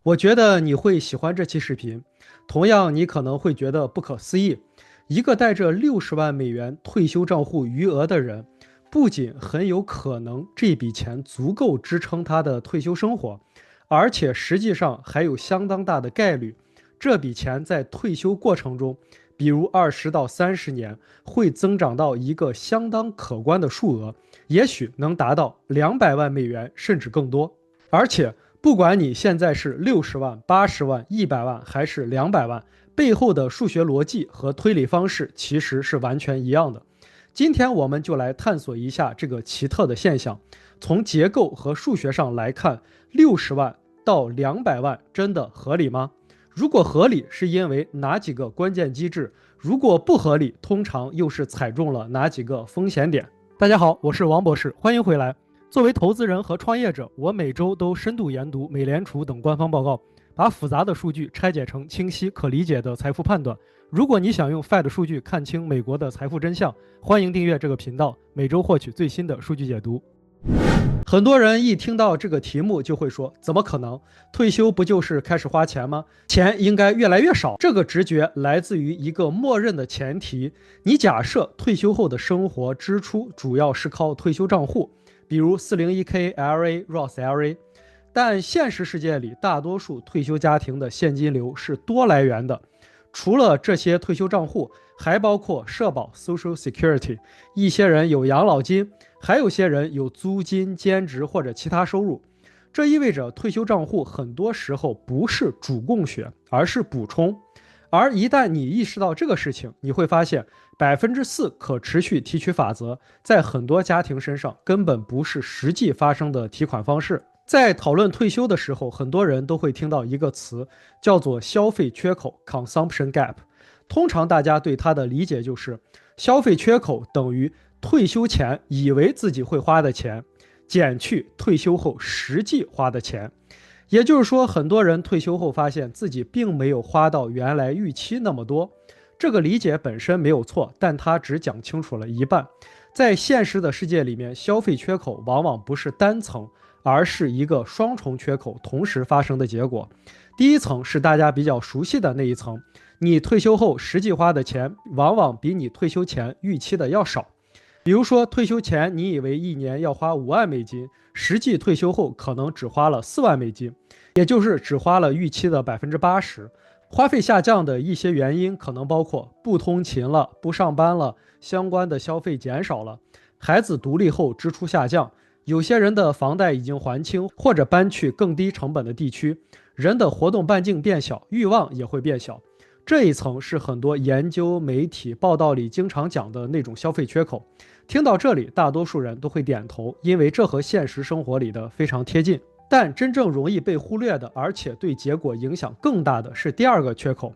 我觉得你会喜欢这期视频，同样你可能会觉得不可思议，一个带着60万美元退休账户余额的人，不仅很有可能这笔钱足够支撑他的退休生活，而且实际上还有相当大的概率，这笔钱在退休过程中，比如20到30年，会增长到一个相当可观的数额，也许能达到200万美元甚至更多。而且，不管你现在是60万、80万、100万还是200万，背后的数学逻辑和推理方式其实是完全一样的。今天我们就来探索一下这个奇特的现象。从结构和数学上来看，60万到200万真的合理吗？如果合理，是因为哪几个关键机制？如果不合理，通常又是踩中了哪几个风险点？大家好，我是王博士，欢迎回来。作为投资人和创业者，我每周都深度研读美联储等官方报告，把复杂的数据拆解成清晰可理解的财富判断。如果你想用 Fed 数据看清美国的财富真相，欢迎订阅这个频道，每周获取最新的数据解读。很多人一听到这个题目就会说，怎么可能？退休不就是开始花钱吗？钱应该越来越少。这个直觉来自于一个默认的前提，你假设退休后的生活支出主要是靠退休账户，比如 401k、LA、Roth IRA， 但现实世界里，大多数退休家庭的现金流是多来源的。除了这些退休账户，还包括社保 （Social Security）， 一些人有养老金，还有些人有租金、兼职或者其他收入。这意味着退休账户很多时候不是主供血，而是补充。而一旦你意识到这个事情，你会发现4%可持续提取法则在很多家庭身上根本不是实际发生的提款方式。在讨论退休的时候，很多人都会听到一个词，叫做消费缺口 （consumption gap）。通常大家对它的理解就是，消费缺口等于退休前以为自己会花的钱，减去退休后实际花的钱。也就是说，很多人退休后发现自己并没有花到原来预期那么多。这个理解本身没有错，但它只讲清楚了一半。在现实的世界里面，消费缺口往往不是单层，而是一个双重缺口同时发生的结果。第一层是大家比较熟悉的那一层，你退休后实际花的钱往往比你退休前预期的要少。比如说，退休前你以为一年要花5万美金，实际退休后可能只花了4万美金，也就是只花了预期的80%。花费下降的一些原因可能包括不通勤了、不上班了，相关的消费减少了，孩子独立后支出下降，有些人的房贷已经还清，或者搬去更低成本的地区，人的活动半径变小，欲望也会变小。这一层是很多研究、媒体报道里经常讲的那种消费缺口。听到这里，大多数人都会点头，因为这和现实生活里的非常贴近。但真正容易被忽略的，而且对结果影响更大的是第二个缺口。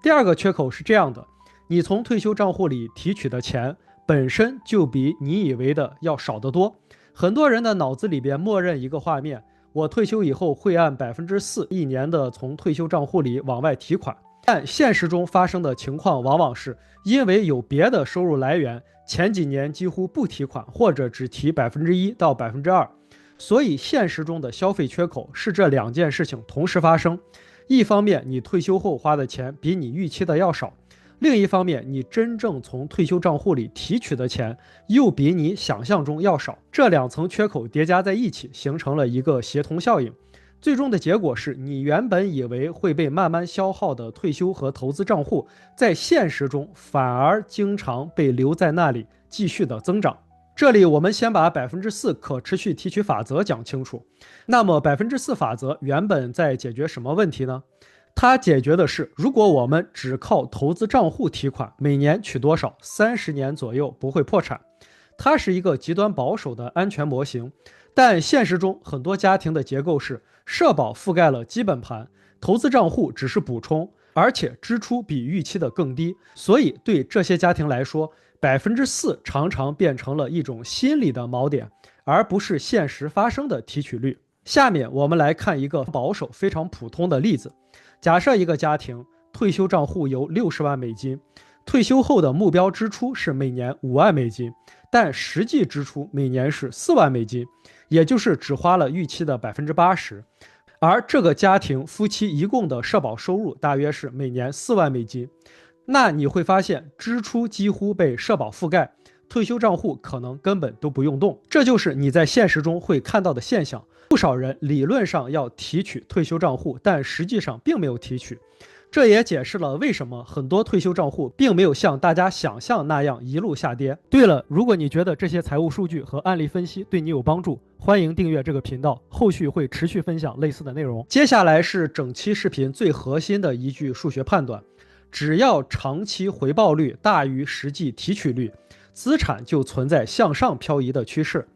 第二个缺口是这样的：你从退休账户里提取的钱本身就比你以为的要少得多。很多人的脑子里边默认一个画面：我退休以后会按4%一年的从退休账户里往外提款。但现实中发生的情况往往是因为有别的收入来源，前几年几乎不提款，或者只提1%到2%。所以现实中的消费缺口是这两件事情同时发生。一方面，你退休后花的钱比你预期的要少；另一方面，你真正从退休账户里提取的钱又比你想象中要少。这两层缺口叠加在一起，形成了一个协同效应。最终的结果是，你原本以为会被慢慢消耗的退休和投资账户，在现实中反而经常被留在那里继续的增长。这里我们先把4%可持续提取法则讲清楚。那么4%法则原本在解决什么问题呢？它解决的是，如果我们只靠投资账户提款，每年取多少，30年左右不会破产。它是一个极端保守的安全模型。但现实中很多家庭的结构是，社保覆盖了基本盘，投资账户只是补充，而且支出比预期的更低。所以对这些家庭来说，4%常常变成了一种心理的锚点，而不是现实发生的提取率。下面我们来看一个保守非常普通的例子。假设一个家庭退休账户有60万美金，退休后的目标支出是每年5万美金，但实际支出每年是4万美金，也就是只花了预期的80%。而这个家庭夫妻一共的社保收入大约是每年4万美金，那你会发现支出几乎被社保覆盖，退休账户可能根本都不用动，这就是你在现实中会看到的现象。不少人理论上要提取退休账户，但实际上并没有提取。这也解释了为什么很多退休账户并没有像大家想象那样一路下跌。对了，如果你觉得这些财务数据和案例分析对你有帮助，欢迎订阅这个频道，后续会持续分享类似的内容。接下来是整期视频最核心的一句数学判断：只要长期回报率大于实际提取率，资产就存在向上漂移的趋势。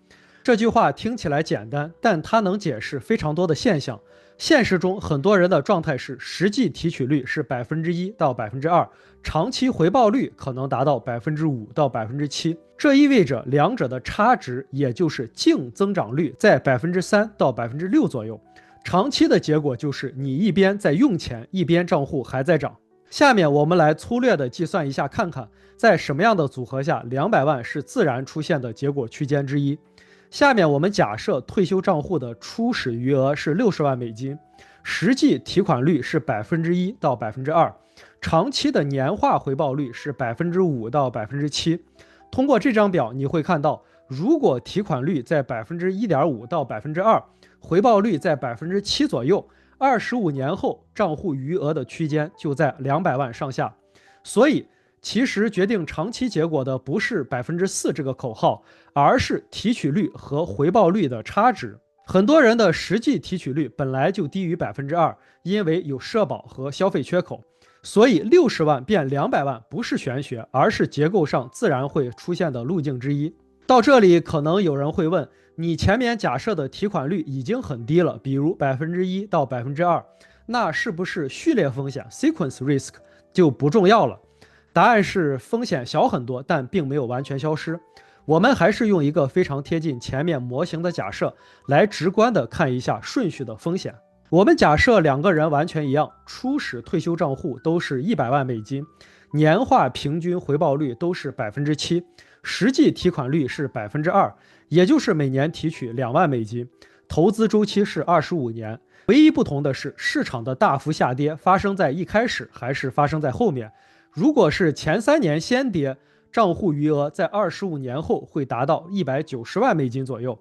这句话听起来简单，但它能解释非常多的现象。现实中，很多人的状态是实际提取率是1%到2%，长期回报率可能达到5%到7%。这意味着两者的差值，也就是净增长率在3%到6%左右。长期的结果就是你一边在用钱，一边账户还在涨。下面我们来粗略的计算一下，看看在什么样的组合下200万是自然出现的结果区间之一。下面我们假设退休账户的初始余额是60万美金，实际提款率是1%到2%，长期的年化回报率是5%到7%。通过这张表你会看到，如果提款率在1.5%到2%，回报率在7%左右，25年后账户余额的区间就在200万上下。所以其实决定长期结果的不是4%这个口号，而是提取率和回报率的差值。很多人的实际提取率本来就低于2%，因为有社保和消费缺口，所以60万变200万不是玄学，而是结构上自然会出现的路径之一。到这里，可能有人会问，你前面假设的提款率已经很低了，比如1%到2%，那是不是序列风险 （sequence risk） 就不重要了？答案是风险小很多，但并没有完全消失。我们还是用一个非常贴近前面模型的假设来直观的看一下顺序的风险。我们假设两个人完全一样，初始退休账户都是100万美金，年化平均回报率都是7%，实际提款率是2%，也就是每年提取2万美金，投资周期是25年。唯一不同的是，市场的大幅下跌发生在一开始还是发生在后面。如果是前3年先跌，账户余额在25年后会达到190万美金左右，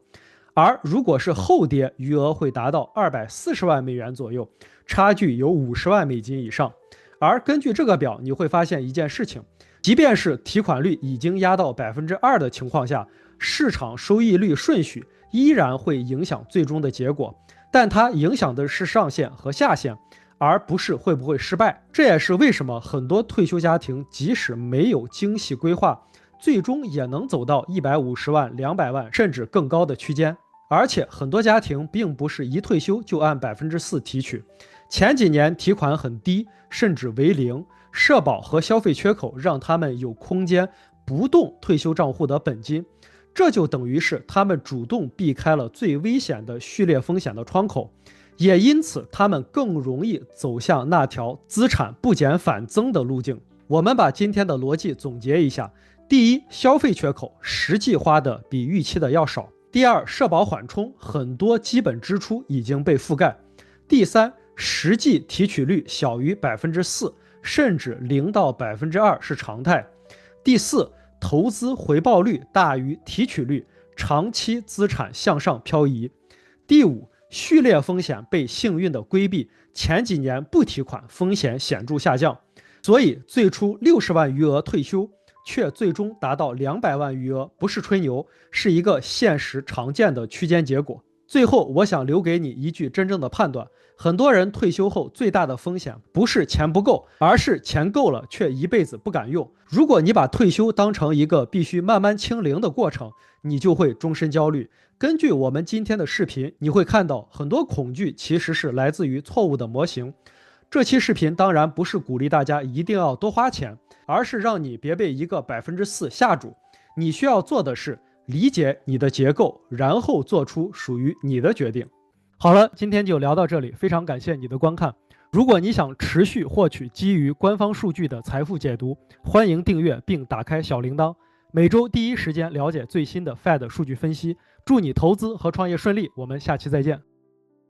而如果是后跌，余额会达到240万美元左右，差距有50万美金以上。而根据这个表，你会发现一件事情，即便是提款率已经压到2%的情况下，市场收益率顺序依然会影响最终的结果，但它影响的是上限和下限，而不是会不会失败。这也是为什么很多退休家庭即使没有精细规划，最终也能走到150万、200万甚至更高的区间。而且很多家庭并不是一退休就按4%提取，前几年提款很低，甚至为零，社保和消费缺口让他们有空间不动退休账户的本金，这就等于是他们主动避开了最危险的序列风险的窗口。也因此，他们更容易走向那条资产不减反增的路径。我们把今天的逻辑总结一下：第一，消费缺口实际花的比预期的要少；第二，社保缓冲，很多基本支出已经被覆盖；第三，实际提取率小于4%，甚至0到2%是常态；第四，投资回报率大于提取率，长期资产向上漂移；第五，序列风险被幸运的规避，前几年不提款，风险显著下降。所以最初60万余额退休，却最终达到200万余额，不是吹牛，是一个现实常见的区间结果。最后，我想留给你一句真正的判断：很多人退休后最大的风险不是钱不够，而是钱够了却一辈子不敢用。如果你把退休当成一个必须慢慢清零的过程，你就会终身焦虑。根据我们今天的视频，你会看到很多恐惧其实是来自于错误的模型。这期视频当然不是鼓励大家一定要多花钱，而是让你别被一个4%吓住。你需要做的是理解你的结构，然后做出属于你的决定。好了，今天就聊到这里，非常感谢你的观看。如果你想持续获取基于官方数据的财富解读，欢迎订阅并打开小铃铛，每周第一时间了解最新的 Fed 数据分析。祝你投资和创业顺利，我们下期再见。